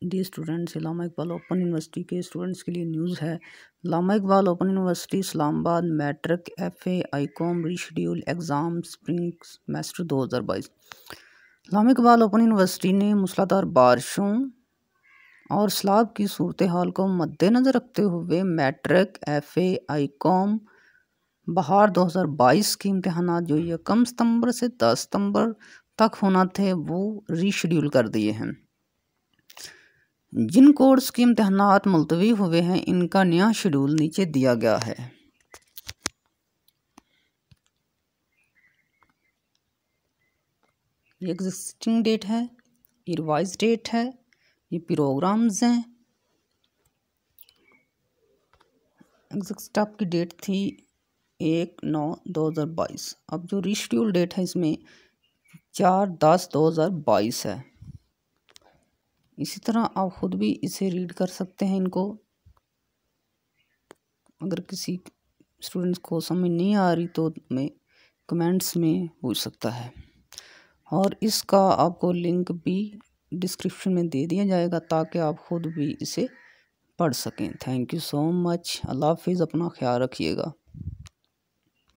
D students, Allama Iqbal open university के students के लिए न्यूज़ है। Allama Iqbal open university Islamabad matric FA ICOM reschedule exam spring semester 2022। Allama Iqbal open university ने मूसलाधार बारिशों और सैलाब की सूरत हाल को मद्देनज़र रखते हुए मैट्रिक FA ICOM बहार 2022 के इम्तहानात जो 1 सितंबर से 10 सितंबर तक होना थे वो रीशेड्यूल कर दिए हैं। जिन कोर्स के इम्तहानात मुलतवी हुए हैं इनका नया शेड्यूल नीचे दिया गया है। ये एग्जिस्टिंग डेट है, ये रिवाइज डेट है, ये प्रोग्राम्स हैं। एग्जिस्ट की डेट थी 1/9/2022। अब जो रीशेड्यूल डेट है इसमें 4/10/2022 है। इसी तरह आप ख़ुद भी इसे रीड कर सकते हैं इनको। अगर किसी स्टूडेंट्स को समझ नहीं आ रही तो मैं कमेंट्स में पूछ सकता है, और इसका आपको लिंक भी डिस्क्रिप्शन में दे दिया जाएगा ताकि आप ख़ुद भी इसे पढ़ सकें। Thank you so much. Allah हाफिज़। अपना ख्याल रखिएगा।